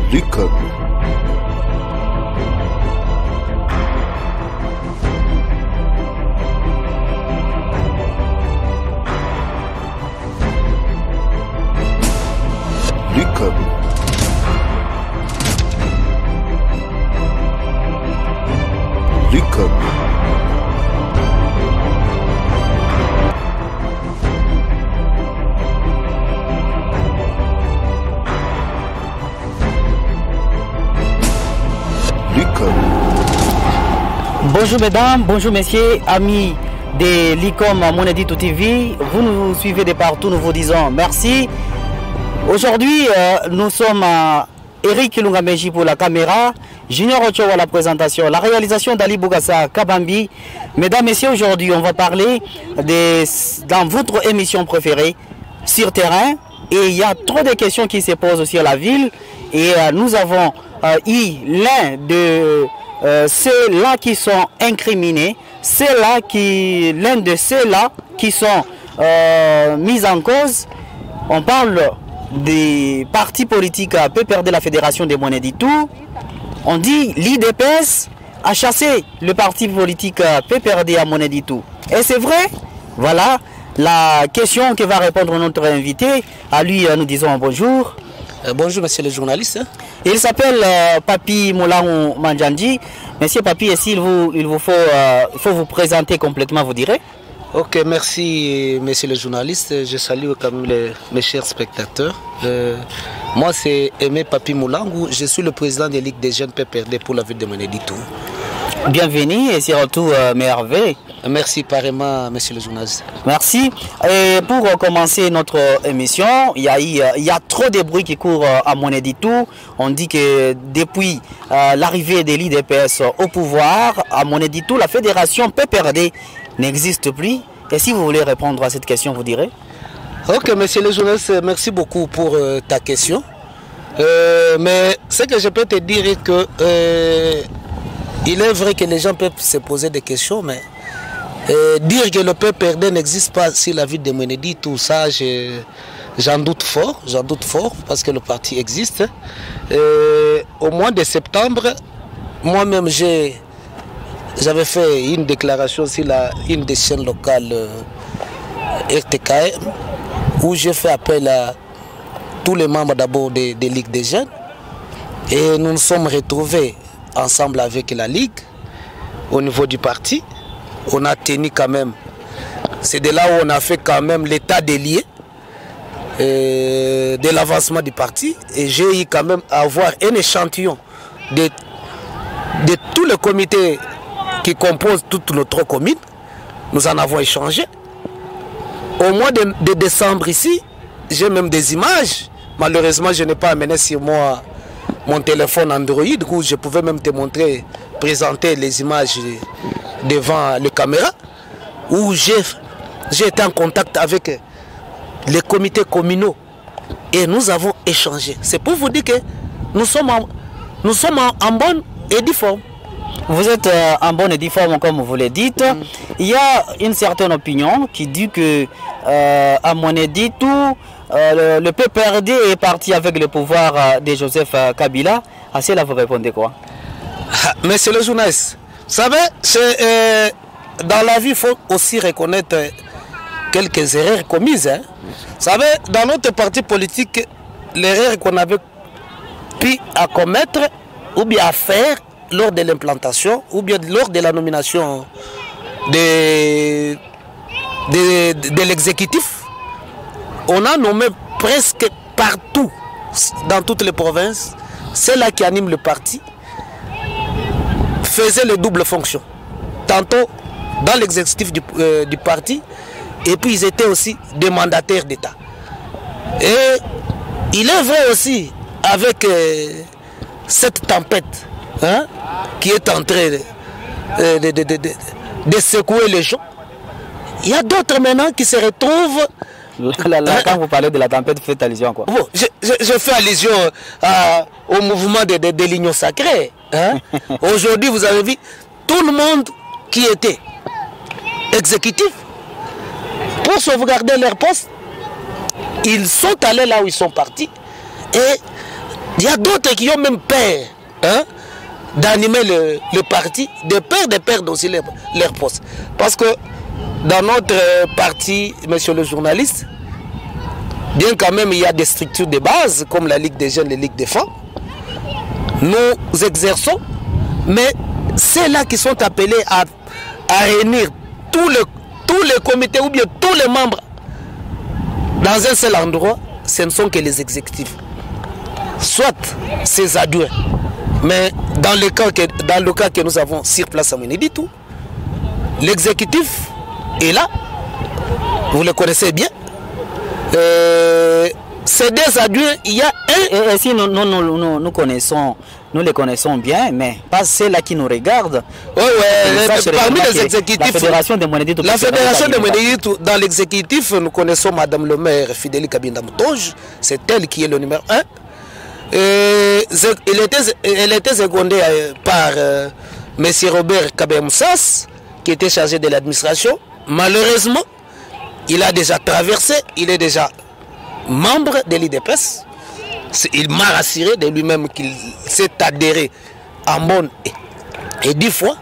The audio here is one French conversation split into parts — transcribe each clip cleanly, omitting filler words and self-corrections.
Lucas. Lucas. Lucas. Bonjour mesdames, bonjour messieurs, amis de l'ICOM Monedito TV. Vous nous suivez de partout, nous vous disons merci. Aujourd'hui, nous sommes Eric Lungameji pour la caméra, Junior Ocho à la présentation, la réalisation d'Ali Bougassa Kabambi. Mesdames, messieurs, aujourd'hui, on va parler dans votre émission préférée, Sur Terrain. Et il y a trop de questions qui se posent sur la ville. Et nous avons eu l'un de ceux-là qui sont incriminés, l'un de ceux-là qui sont mis en cause. On parle des partis politiques PPRD de la Fédération des Monnaies du Tout. On dit l'IDPS a chassé le parti politique PPRD à Monnaie du Tout. Et c'est vrai? Voilà la question que va répondre notre invité. À lui, nous disons bonjour. Bonjour, monsieur le journaliste. Il s'appelle Papi Moulangou Manjandi. Monsieur Papi, il faut vous présenter complètement, vous direz? Ok, merci, monsieur le journaliste. Je salue quand même mes chers spectateurs. Moi, c'est Aimé Papi Moulangou. Je suis le président de Ligue des jeunes PPRD pour la ville de Monnaie du Tout. Bienvenue et surtout merveille. Merci pareillement, monsieur le journaliste. Merci. Et pour commencer notre émission, il y a trop de bruit qui court à Monnaie du Tout. On dit que depuis l'arrivée de l'IDPS au pouvoir à Monnaie du Tout, la fédération PPRD n'existe plus. Et si vous voulez répondre à cette question, vous direz? Ok, monsieur le journaliste, merci beaucoup pour ta question. Mais ce que je peux te dire est que il est vrai que les gens peuvent se poser des questions, mais dire que le PPRD n'existe pas sur la ville de Monnaie du Tout, ça, j'en doute fort, parce que le parti existe. Au mois de septembre, moi-même, j'avais fait une déclaration sur une des chaînes locales RTKM, où j'ai fait appel à tous les membres d'abord des Ligues des jeunes. Et nous nous sommes retrouvés ensemble avec la Ligue au niveau du parti. On a tenu quand même, c'est de là où on a fait quand même l'état des lieux de l'avancement du parti. Et j'ai eu quand même à avoir un échantillon de tous les comités qui composent toute notre commune. Nous en avons échangé. Au mois de décembre ici, j'ai même des images. Malheureusement, je n'ai pas amené sur moi mon téléphone Android, où je pouvais même te montrer, présenter les images devant les caméras, où j'ai été en contact avec les comités communaux et nous avons échangé. C'est pour vous dire que nous sommes en bonne et due forme. Vous êtes en bonne et due forme, comme vous le dites. Il y a une certaine opinion qui dit que à Monnaie du Tout, le PPRD est parti avec le pouvoir de Joseph Kabila. À cela, vous répondez quoi? Monsieur le journaliste, vous savez, dans la vie, il faut aussi reconnaître quelques erreurs commises. Hein. Vous savez, dans notre parti politique, l'erreur qu'on avait pu à commettre ou bien à faire lors de l'implantation ou bien lors de la nomination de l'exécutif, on a nommé presque partout, dans toutes les provinces, ceux-là qui animent le parti faisaient les doubles fonctions. Tantôt dans l'exécutif du parti, et puis ils étaient aussi des mandataires d'État. Et il est vrai aussi, avec cette tempête qui est en train de secouer les gens, il y a d'autres maintenant qui se retrouvent. Quand vous parlez de la tempête, vous faites allusion à quoi? Bon, je fais allusion au mouvement de l'Union sacrée. Hein? Aujourd'hui, vous avez vu tout le monde qui était exécutif pour sauvegarder leur poste. Ils sont allés là où ils sont partis et Il y a d'autres qui ont même peur, hein, d'animer le parti, de perdre aussi leur poste. Parce que dans notre parti, monsieur le journaliste, bien quand même il y a des structures de base comme la Ligue des jeunes, la Ligue des femmes, nous exerçons, mais ceux-là qui sont appelés à réunir tous les comités ou bien tous les membres dans un seul endroit, ce ne sont que les exécutifs. Soit ces adjoints, mais dans le cas que nous avons sur place à Mweneditu, l'exécutif est là, vous le connaissez bien. Ces deux adjoints, il y a un... Et si nous connaissons, nous les connaissons bien, mais pas ceux-là qui nous regardent. Oui, parmi les exécutifs, la Fédération de Mweneditu. La Fédération de Mweneditu, dans l'exécutif, nous connaissons Madame le maire Fidélie Kabinda Moutonge, c'est elle qui est le numéro 1. Elle était secondée par M. Robert Kabemoussas, qui était chargé de l'administration. Malheureusement, il a déjà traversé, il est déjà membre de l'IDPS. Il m'a rassuré de lui-même qu'il s'est adhéré en bonne et 10 fois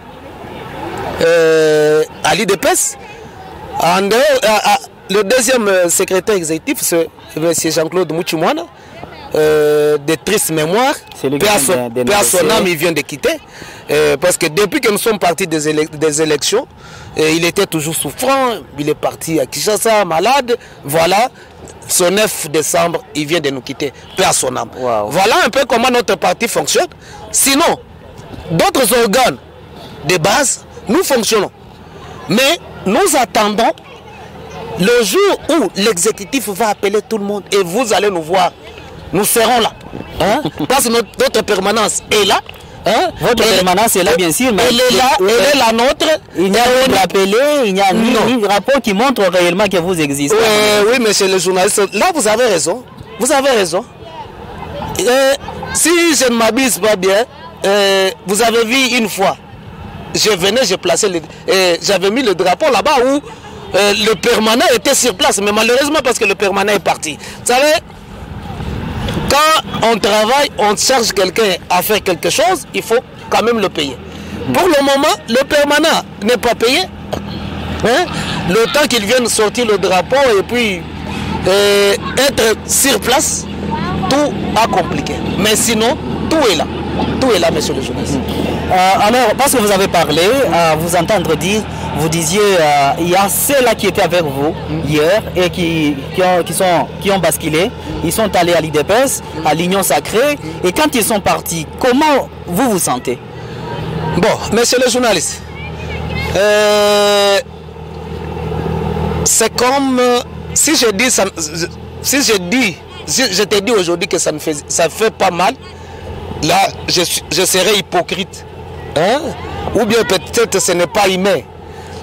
à l'IDPS. Le deuxième secrétaire exécutif, c'est M. Jean-Claude Mouchimouana, de triste mémoire. Paix à son âme, il vient de quitter. Parce que depuis que nous sommes partis des élections, il était toujours souffrant, il est parti à Kinshasa, malade. Voilà, ce 9 décembre, il vient de nous quitter. Paix à son âme. Wow. Voilà un peu comment notre parti fonctionne. Sinon, d'autres organes de base, nous fonctionnons. Mais nous attendons le jour où l'exécutif va appeler tout le monde et vous allez nous voir. Nous serons là. Hein? Parce que notre permanence est là. Hein? Votre permanence est là, bien sûr. Mais elle est là, elle est la nôtre. Il n'y a rien rappelé, il n'y a ni rapport qui montre réellement que vous existez. Oui, monsieur le journaliste, là vous avez raison. Vous avez raison. Si je ne m'abuse pas bien, vous avez vu une fois, je plaçais j'avais mis le drapeau là-bas où le permanent était sur place, mais malheureusement parce que le permanent est parti. Vous savez, quand on travaille, on cherche quelqu'un à faire quelque chose, il faut quand même le payer. Pour le moment, le permanent n'est pas payé. Hein? Le temps qu'il vienne sortir le drapeau et puis être sur place, tout a compliqué. Mais sinon, tout est là. Tout est là, monsieur le journaliste. Alors, parce que vous avez parlé, vous entendre dire, vous disiez, il y a ceux-là qui étaient avec vous hier et qui ont basculé. Ils sont allés à l'IDPS, à l'Union Sacrée. Et quand ils sont partis, comment vous vous sentez? Bon, monsieur le journaliste, c'est comme si je te dis aujourd'hui que ça fait pas mal. Là, je serais hypocrite. Hein? Ou bien peut-être ce n'est pas humain.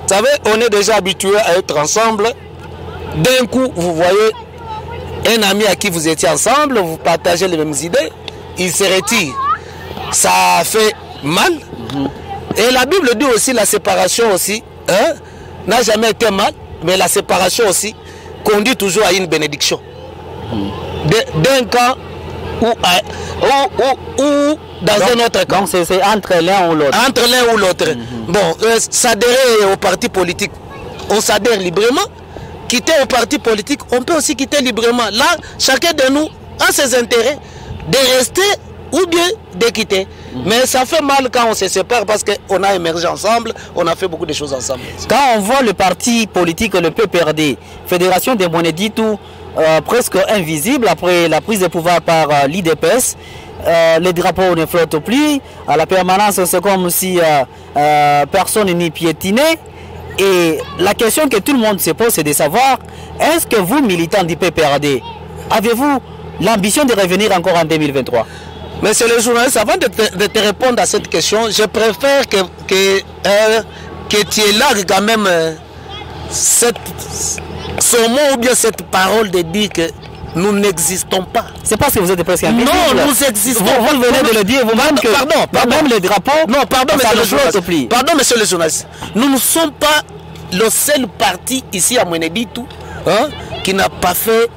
Vous savez, on est déjà habitué à être ensemble. D'un coup, vous voyez un ami à qui vous étiez ensemble, vous partagez les mêmes idées, il se retire. Ça fait mal. Et la Bible dit aussi la séparation aussi, hein, n'a jamais été mal, mais la séparation aussi conduit toujours à une bénédiction. D'un camp ou dans un autre camp. Donc c'est entre l'un ou l'autre. Entre l'un ou l'autre. Bon, s'adhérer au parti politique, on s'adhère librement. Quitter au parti politique, on peut aussi quitter librement. Là, chacun de nous a ses intérêts de rester ou bien de quitter. Mais ça fait mal quand on se sépare parce qu'on a émergé ensemble, on a fait beaucoup de choses ensemble. Quand on voit le parti politique, le PPRD, Fédération de Mweneditu, presque invisible après la prise de pouvoir par l'IDPS, les drapeaux ne flottent plus, à la permanence c'est comme si personne n'y piétinait. Et la question que tout le monde se pose, c'est de savoir, est-ce que vous, militants du PPRD, avez-vous l'ambition de revenir encore en 2023? Monsieur le journaliste, avant de te répondre à cette question, je préfère que tu élargues quand même ce mot ou bien cette parole de dire que nous n'existons pas. C'est parce que vous êtes presque invisible. Non, nous existons. Vous venez de le dire vous-même que même les drapeaux. Non, pardon, monsieur le journaliste. Nous ne sommes pas le seul parti ici à Mweneditu, hein, qui n'a pas fait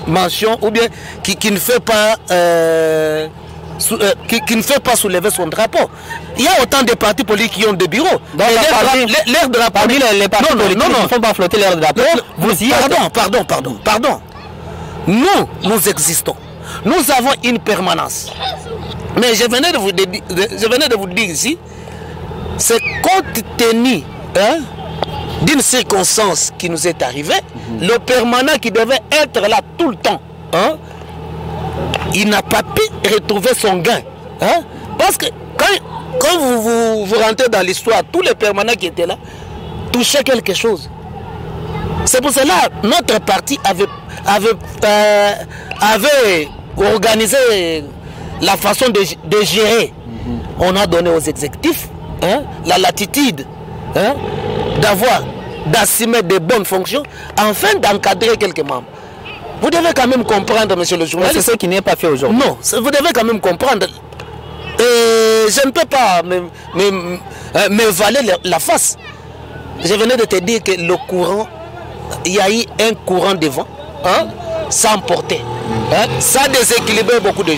mention ou bien qui ne fait pas qui ne fait pas soulever son drapeau. Il y a autant de partis politiques qui ont des bureaux. Donc L'air drapeau. Parmi les partis politiques qui ne font pas flotter l'air drapeau, vous y êtes. Pardon. Nous existons. Nous avons une permanence. Mais je venais de vous dire ici, c'est compte tenu d'une circonstance qui nous est arrivée, le permanent qui devait être là tout le temps, il n'a pas pu retrouver son gain. Parce que quand vous rentrez dans l'histoire, tous les permanents qui étaient là touchaient quelque chose. C'est pour cela que notre parti avait organisé la façon de gérer. On a donné aux exécutifs la latitude d'assumer de bonnes fonctions afin d'encadrer quelques membres. Vous devez quand même comprendre, monsieur le journaliste. C'est ce qui n'est pas fait aujourd'hui. Non, vous devez quand même comprendre. Je ne peux pas me valer la face. Je venais de te dire que le courant, il y a eu un courant de vent sans portée. Ça a déséquilibré beaucoup de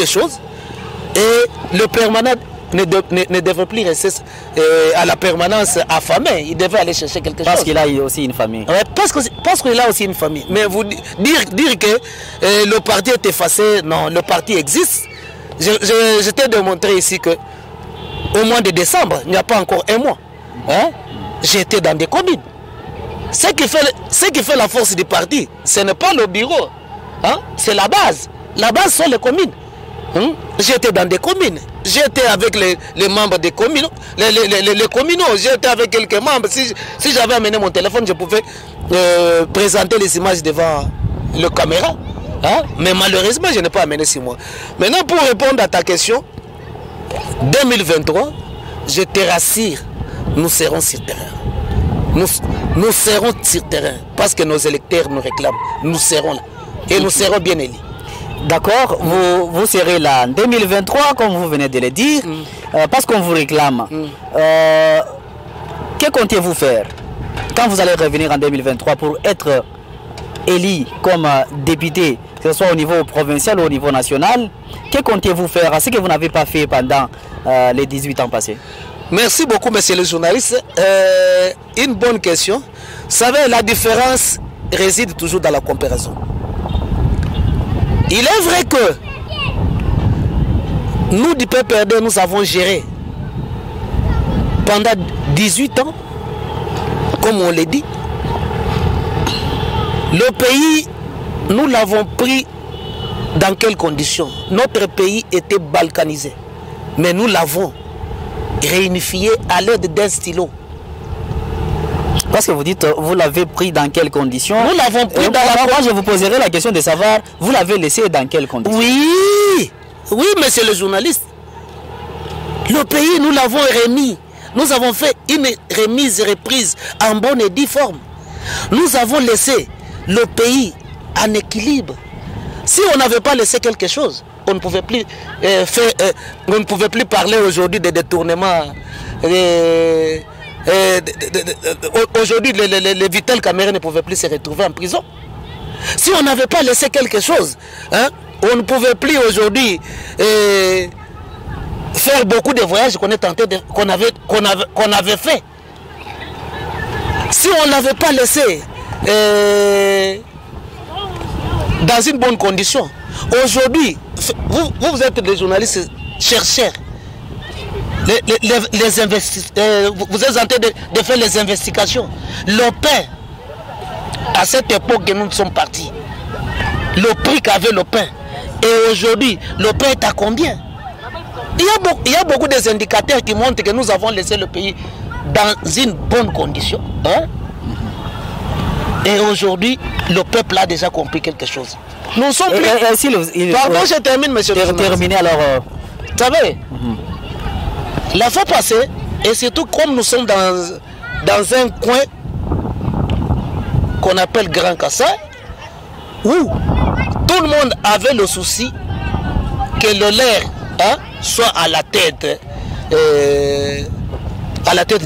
choses. Et le permanent ne devrait plus rester à la permanence affamé. Il devait aller chercher quelque chose. Parce qu'il a aussi une famille. Parce qu'il a aussi une famille. Mais vous dire que le parti est effacé, non, le parti existe. Je t'ai démontré ici que au mois de décembre, il n'y a pas encore un mois, j'étais dans des communes. Ce qui fait la force du parti, ce n'est pas le bureau, c'est la base. La base sont les communes. J'étais dans des communes. J'étais avec les membres des communes, les communaux. J'étais avec quelques membres. Si j'avais amené mon téléphone, je pouvais présenter les images devant le caméra. Mais malheureusement, je n'ai pas amené 6 mois. Maintenant, pour répondre à ta question, 2023, je te rassure, nous serons sur terrain. Nous serons sur terrain parce que nos électeurs nous réclament. Nous serons là. Et nous serons bien élus. D'accord, vous serez là en 2023, comme vous venez de le dire, parce qu'on vous réclame. Que comptez-vous faire quand vous allez revenir en 2023 pour être élu comme député, que ce soit au niveau provincial ou au niveau national? Que comptez-vous faire à ce que vous n'avez pas fait pendant les 18 ans passés? Merci beaucoup, monsieur le journaliste. Une bonne question. Vous savez, la différence réside toujours dans la comparaison. Il est vrai que nous, du PPRD, nous avons géré pendant 18 ans, comme on l'a dit. Le pays, nous l'avons pris dans quelles conditions? Notre pays était balkanisé, mais nous l'avons réunifié à l'aide d'un stylo. Parce que vous dites, vous l'avez pris dans quelles conditions? Nous l'avons pris dans la... Moi, je vous poserai la question de savoir, vous l'avez laissé dans quelles conditions? Oui, monsieur le journaliste. Le pays, nous l'avons remis. Nous avons fait une remise et reprise en bonne et due forme. Nous avons laissé le pays en équilibre. Si on n'avait pas laissé quelque chose, on ne pouvait plus on ne pouvait plus parler aujourd'hui de détournement. Aujourd'hui, les Vital Kamerhe ne pouvaient plus se retrouver en prison. Si on n'avait pas laissé quelque chose, on ne pouvait plus aujourd'hui faire beaucoup de voyages qu'on avait fait. Si on ne l'avait pas laissé dans une bonne condition, aujourd'hui, vous êtes des journalistes chercheurs. Vous êtes en train de faire les investigations. Le pain, à cette époque que nous sommes partis, le prix qu'avait le pain, et aujourd'hui, le pain est à combien? Il y a beaucoup d'indicateurs qui montrent que nous avons laissé le pays dans une bonne condition. Et aujourd'hui, le peuple a déjà compris quelque chose. Nous sommes plus... Pardon, je termine, monsieur le journaliste. Terminé alors... Vous savez, la fois passée, et surtout comme nous sommes dans un coin qu'on appelle Grand Kassai, où tout le monde avait le souci que le l'air soit à la tête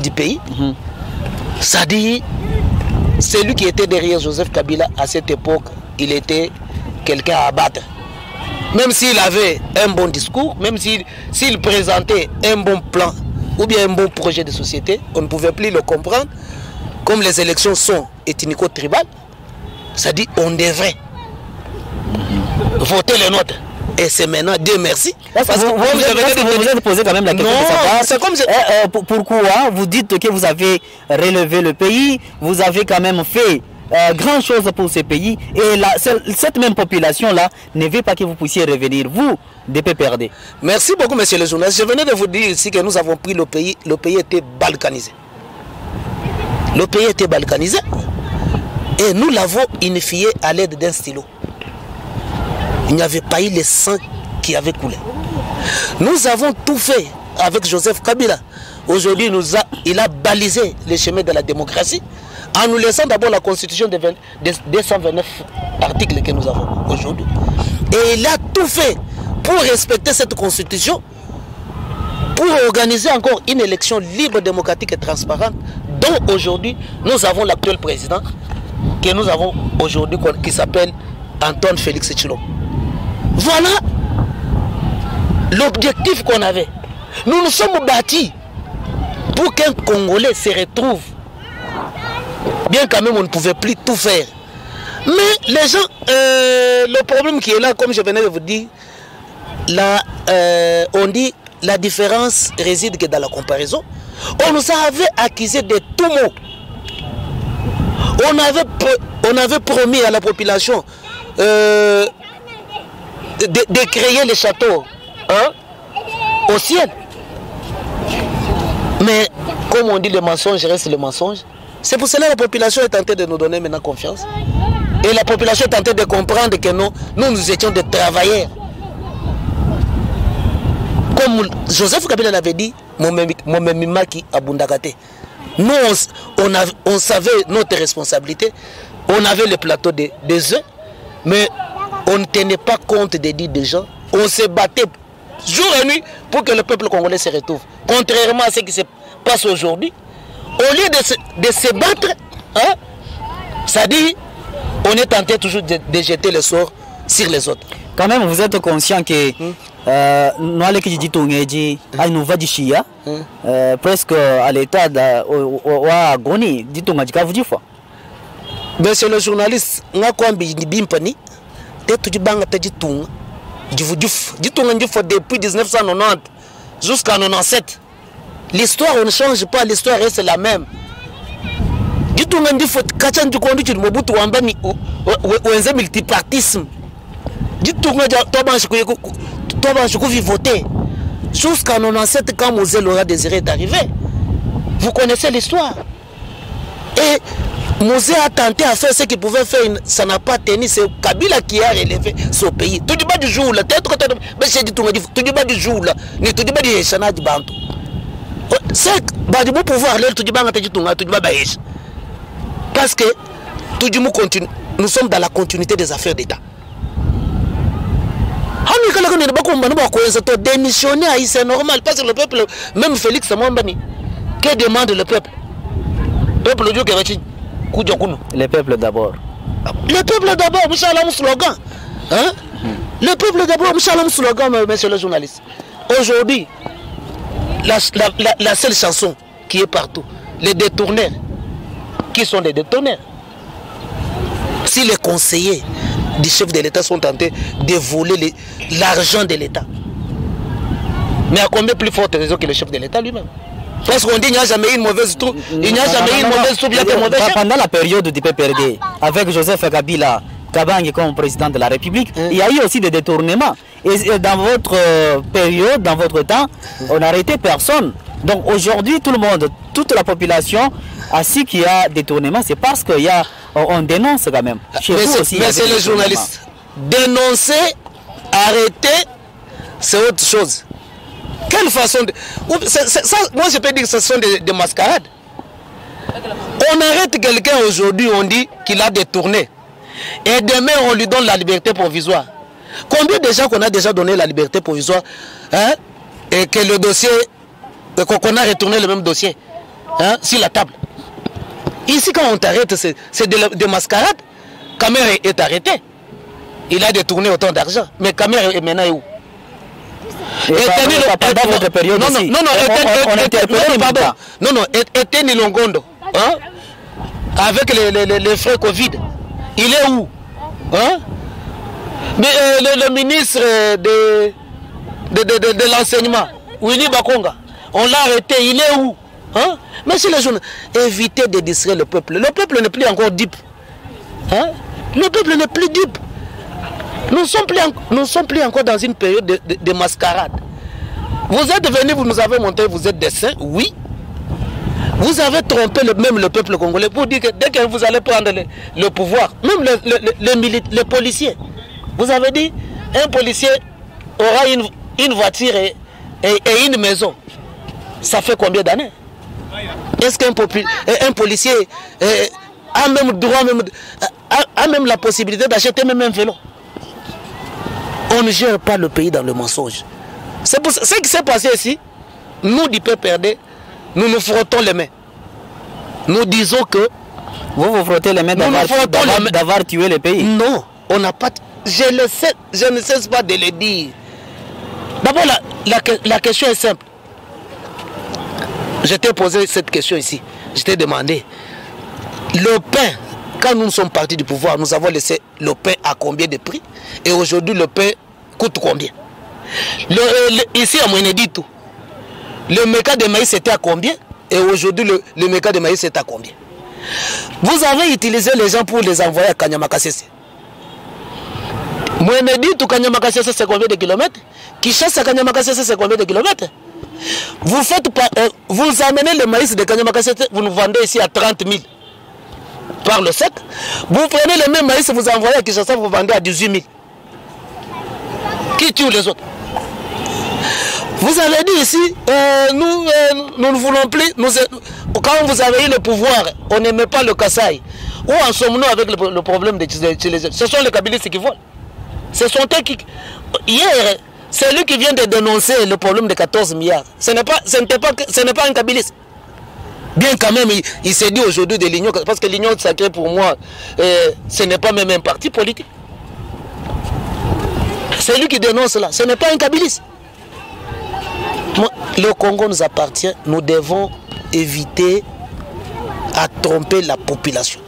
du pays. C'est-à-dire, celui qui était derrière Joseph Kabila à cette époque il était quelqu'un à abattre. Même s'il avait un bon discours, même s'il présentait un bon plan ou bien un bon projet de société, on ne pouvait plus le comprendre. Comme les élections sont ethnico-tribales, ça dit on devrait voter les nôtres. Et c'est maintenant Dieu merci. Parce que vous avez posé quand même la question de savoir. C'est comme pourquoi vous dites que vous avez relevé le pays, vous avez quand même fait grand chose pour ce pays, et cette même population-là ne veut pas que vous puissiez revenir, vous, de PPRD. Merci beaucoup, monsieur le journaliste. Je venais de vous dire ici que nous avons pris le pays était balkanisé. Le pays était balkanisé et nous l'avons unifié à l'aide d'un stylo. Il n'y avait pas eu le sang qui avait coulé. Nous avons tout fait avec Joseph Kabila. Aujourd'hui, il a balisé les chemins de la démocratie en nous laissant d'abord la constitution de 229 articles que nous avons aujourd'hui. Et il a tout fait pour respecter cette constitution, pour organiser encore une élection libre, démocratique et transparente, dont aujourd'hui nous avons l'actuel président que nous avons aujourd'hui qui s'appelle Antoine Félix Tshilombo. Voilà l'objectif qu'on avait. Nous nous sommes bâtis pour qu'un Congolais se retrouve. Bien quand même on ne pouvait plus tout faire. Mais les gens, le problème qui est là, comme je venais de vous dire, là, on dit la différence réside que dans la comparaison. On nous avait accusé de tout mot. On avait promis à la population de créer les châteaux au ciel. Mais comme on dit, le mensonge reste le mensonge. C'est pour cela que la population est tentée de nous donner maintenant confiance. Et la population est tentée de comprendre que nous étions des travailleurs. Comme Joseph Kabila l'avait dit, Momemimaki Abundagate. Nous, on savait notre responsabilité. On avait le plateau des œufs, mais on ne tenait pas compte des dits des gens. On se battait jour et nuit pour que le peuple congolais se retrouve. Contrairement à ce qui se passe aujourd'hui, au lieu de se battre, hein, ça dit, on est tenté toujours de jeter le sort sur les autres. Quand même, vous êtes conscient que nous allons presque à l'état d'agonie. Monsieur le journaliste, depuis 1990 jusqu'en 97. L'histoire, on ne change pas, l'histoire reste la même. multipartisme. Jusqu'en 97, quand Moselle Laura Désiré est arrivé. Vous connaissez l'histoire. Et Moselle a tenté à faire ce qu'il pouvait faire, ça n'a pas tenu. C'est Kabila qui a relevé ce pays. Tout du bas du jour, là, tout du bas du jour, là, tout du bas du Chana du Bantou. C'est du bon pouvoir, tout du bas du bas. Parce que tout du monde continue. Nous sommes dans la continuité des affaires d'État. Démissionner, c'est normal, parce que le peuple, même Félix Mwambani, que demande le peuple? Le peuple d'abord. Le peuple d'abord, Mouchalam slogan. Hein? Le peuple d'abord, Mouchalam slogan, monsieur le journaliste. Aujourd'hui, la seule chanson qui est partout, les détourneurs. Qui sont les détourneurs? Si les conseillers du chef de l'État sont tentés de voler l'argent de l'État, mais à combien plus forte raison que le chef de l'État lui-même? Parce qu'on dit qu'il n'y a jamais eu une mauvaise troupe. Il n'y a jamais eu une mauvaise troupe, il y a des mauvais chefs. Pendant la période du PPRD, avec Joseph Kabila Kabange comme président de la République, il y a eu aussi des détournements. Et dans votre période, dans votre temps, on n'a arrêté personne. Donc aujourd'hui, tout le monde, toute la population, ainsi qu'il y a détournement, c'est parce qu'on dénonce quand même. Chez vous aussi, mais c'est les journalistes. Dénoncer, arrêter, c'est autre chose. Quelle façon de... Ça, moi je peux dire que ce sont des mascarades. On arrête quelqu'un aujourd'hui, on dit qu'il a détourné. Et demain on lui donne la liberté provisoire. Combien de gens qu'on a déjà donné la liberté provisoire, hein, et que le dossier, qu'on a retourné le même dossier, hein, sur la table. Ici quand on t'arrête, c'est des mascarades. Kamer est arrêté. Il a détourné autant d'argent. Mais Kamer est maintenant où? Pendant votre période ici, Etienne Longondo, hein, avec les frais Covid, il est où, hein? Mais le ministre de l'enseignement, Willy Bakonga, on l'a arrêté, il est où, hein? Monsieur les jeunes, évitez de distraire le peuple. Le peuple n'est plus encore dupe, hein? Le peuple n'est plus dupe. Nous ne sommes plus encore dans une période de mascarade. Vous êtes venus, vous nous avez montré, vous êtes des saints, oui. Vous avez trompé même le peuple congolais pour dire que dès que vous allez prendre le pouvoir, même les policiers, vous avez dit, un policier aura une voiture et une maison. Ça fait combien d'années? Est-ce qu'un policier a même droit, a même la possibilité d'acheter même un vélo? On ne gère pas le pays dans le mensonge. C'est pour ça, ce qui s'est passé ici, nous du PPRD, nous nous frottons les mains. Nous disons que... Vous vous frottez les mains d'avoir tué le pays? Non, on n'a pas... Je ne cesse pas de le dire. D'abord, la question est simple. Je t'ai posé cette question ici. Je t'ai demandé, le pain, quand nous sommes partis du pouvoir, nous avons laissé le pain à combien de prix? Et aujourd'hui, le pain coûte combien? Ici à Mweneditu, le méca de maïs était à combien? Et aujourd'hui, le méca de maïs est à combien? Vous avez utilisé les gens pour les envoyer à Kanyamakasese. Mweneditu, Kanyamakasese, c'est combien de kilomètres? Kinshasa, Kanyamakasese, c'est combien de kilomètres? Vous amenez le maïs de Kanyamakasese, vous nous vendez ici à 30 000 par le sec. Vous prenez le même maïs, vous envoyez à Kinshasa, vous vendez à 18 000. Qui tue les autres? Vous avez dit ici, nous ne voulons plus, quand vous avez eu le pouvoir, on n'aimait pas le Kasaï. Où en sommes-nous avec le problème des Tchélésiens? Ce sont les Kabylistes qui volent. Ce sont eux qui... Hier, c'est lui qui vient de dénoncer le problème de 14 milliards. Ce n'est pas un Kabyliste. Bien quand même, il s'est dit aujourd'hui de l'Union, parce que l'Union sacrée pour moi, ce n'est pas même un parti politique. C'est lui qui dénonce là, ce n'est pas un Kabyliste. Le Congo nous appartient, nous devons éviter à tromper la population.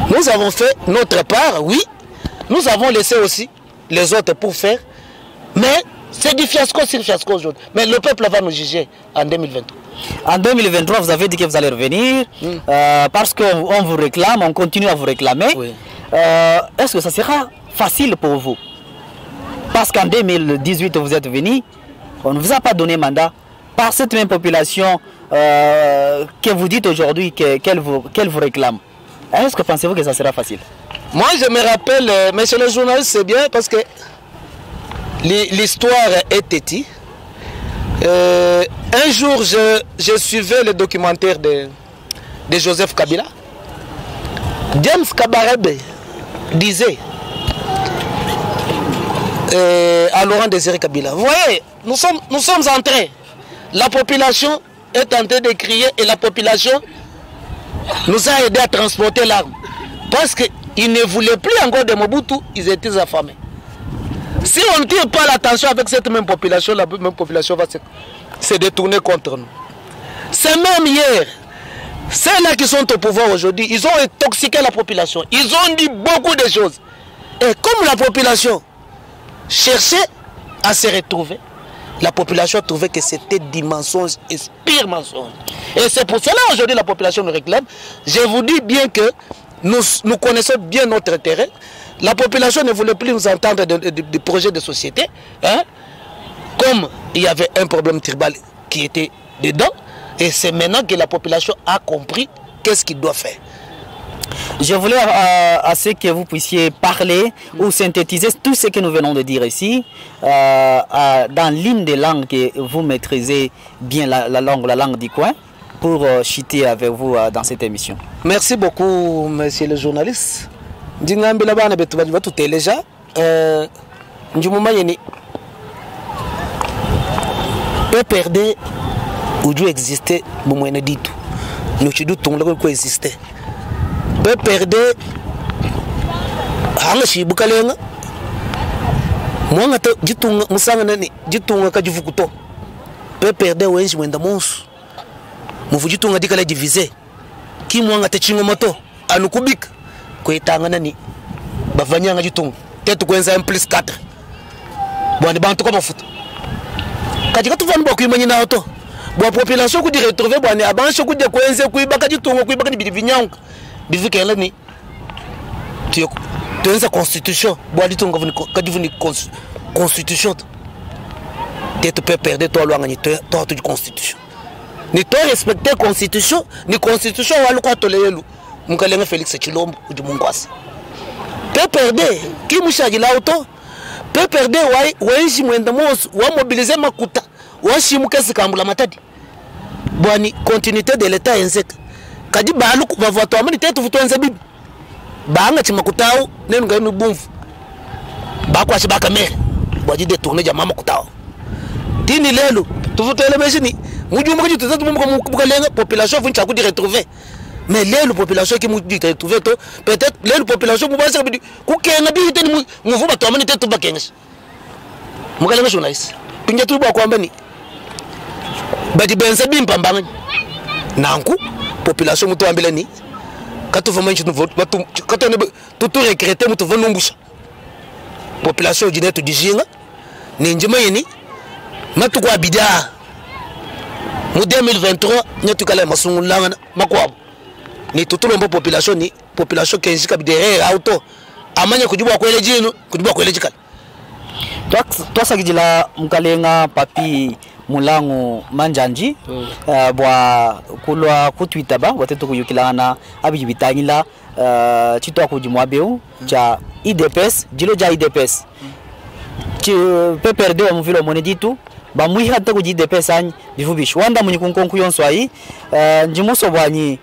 Nous avons fait notre part, oui. Nous avons laissé aussi les autres pour faire. Mais c'est du fiasco sur fiasco aujourd'hui. Mais le peuple va nous juger en 2023. En 2023, vous avez dit que vous allez revenir parce qu'on vous réclame, on continue à vous réclamer. Oui. Est-ce que ça sera facile pour vous? Parce qu'en 2018, vous êtes venu, on ne vous a pas donné mandat par cette même population que vous dites aujourd'hui qu'elle vous réclame. Est-ce que pensez-vous que ça sera facile? Moi, je me rappelle, monsieur le journaliste, c'est bien parce que l'histoire est têtue. Un jour, je suivais le documentaire de Joseph Kabila. James Kabarebe disait à Laurent Désiré Kabila, vous voyez, nous sommes en train, la population est en train de crier et la population nous a aidé à transporter l'arme. Parce qu'ils ne voulaient plus encore de Mobutu, ils étaient affamés. Si on ne tire pas l'attention avec cette même population, la même population va se détourner contre nous. C'est même hier, ceux-là qui sont au pouvoir aujourd'hui, ils ont intoxiqué la population. Ils ont dit beaucoup de choses. Et comme la population cherchait à se retrouver, la population a trouvé que c'était des mensonges et pire mensonges. Et c'est pour cela aujourd'hui la population nous réclame. Je vous dis bien que nous connaissons bien notre terrain. La population ne voulait plus nous entendre de projets de société. Hein? Comme il y avait un problème tribal qui était dedans. Et c'est maintenant que la population a compris qu'est-ce qu'il doit faire. Je voulais à ce que vous puissiez parler ou synthétiser tout ce que nous venons de dire ici dans l'une des langues que vous maîtrisez bien, la langue du coin, pour chuter avec vous dans cette émission. Merci beaucoup, monsieur le journaliste. PPRD ou Dieu existait, bon dit tout. Nous tu doutes ton coexister. PPRD hanga shibuka lenga mwanga te jitunga musanga nani jitunga kajivukuto pe perde wenji mwenda monsu muvu jitunga dikala diviser ki mwanga te chingo moto anukubika kwetanga nani bavanyanga jitunga tetu kwenza 1+4 bwani bantu kwa mafuta katika tuvani bwa kuimanya na auto bwa population ku di retrouver bwani abansho ku de kwenze kuibaka jitunga kuibaka ni bidivinyanga bivikela ni tuenza constitution bwa jitunga vuni kadivuni constitution tetu pe perdre to lwanga ni to tu constitution ni to respecter constitution ni constitution walu kwa toleyelu mukalenga Felix Chilombo udi mungwasa pe perdre ki mushaji la auto pe perdre wenji mwenda mosu wa mobiliser makuta wa shimuka sikambula matadi bwani continuité de l'état enzeka kadi balu ku voto amani tetu vutonza bibi banga chimakutao nenu ngani bumfu bakwa shibaka mere bwaji de tourner ja mama kutao tini lelo tuvutele meshini mujumba kitu tatu muka lenga population vuncha ku di retrouver mais lelo population qui mu di retrouver to peut-être lelo population mu basa bidi ku kenga bi teni mu vuba to amani tetu bakenga muka lenga journaliste pinja tu bwa kwamba ni badi benza bimpa mbanga nanku population muto ambela ni kato vama nchi nuvo kato ne tutu recréter muto vanumbusha population jinetu dijinga ni njima yeni matu kwa bida mu 2023 nyatu kala masungu langa makwabo ni tutulombo population kenjika bidere auto amanya kujibwa kwele jino kujibwa kwele jikala twasa kijila mkalenga papi mulangu manjanji bwa kulwa kutwita ba watetu kuyukilana abijibitangila chitwa kujimwabeu cha IDPS jilo ja IDPS chi PPRD wa mvilo moneditu ba muiha te kuji IDPS anyi bifubishi wanda munyikunkonku yonso ayi njimuso bwanyi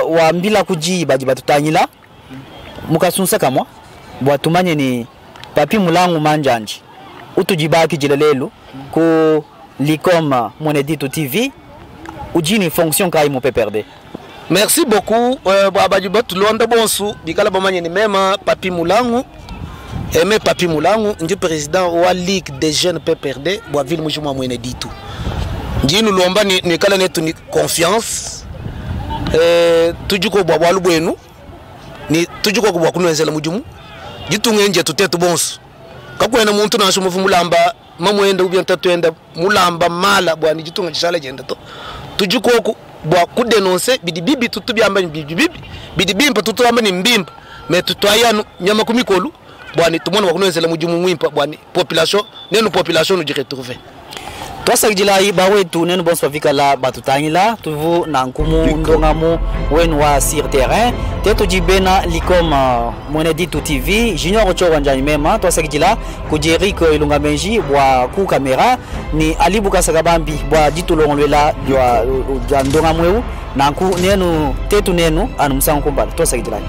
wa mbila kuji baji batutangila mukasunsa kamwa bwa tumanye ni papi mulangu manjanji utujibaki jilelelu ku Licom Moneditu TV ujini fonction kai mo PPRD. Merci beaucoup baba jibatu londa bonsu bikala bamanye ni mema papi mulangu aimé papi mulangu ndi président wa Ligue des jeunes PPRD bwa ville mujuma Moneditu njinu lomba ni kala netu ni confiance tujuko bwa bwalu bwenu ni tujuko bwa kunwenzela mujumu jitunge nje tutetu bonsu kakwena muntu nasho muvumulamba mamwenda ubya ntatuenda mulamba mala bwani jitunga chisala jenda to tujuko bwa kudenoncer bidibibi tutubyamba bidibimpa tutulamba ni mbimpa me tutwayanu nyama kumikolu bwani tumona bakunwenzela mujumu mwimpa bwani population nenu population no retrouver twasa jilai bawetu nenu bonso fika la batutangila tuvu na nkumu ndongamu wenu wa sur terrain teto jibena Licom Moneditu TV junior ocho wanjani mema twasa jila kujeri ko ilunga menji bwa ku kamera ni alibuka sagabambi bwa ditulongolwela bwa ndongamu na nku nenu tetu nenu anu musangu kumbala twasa jilai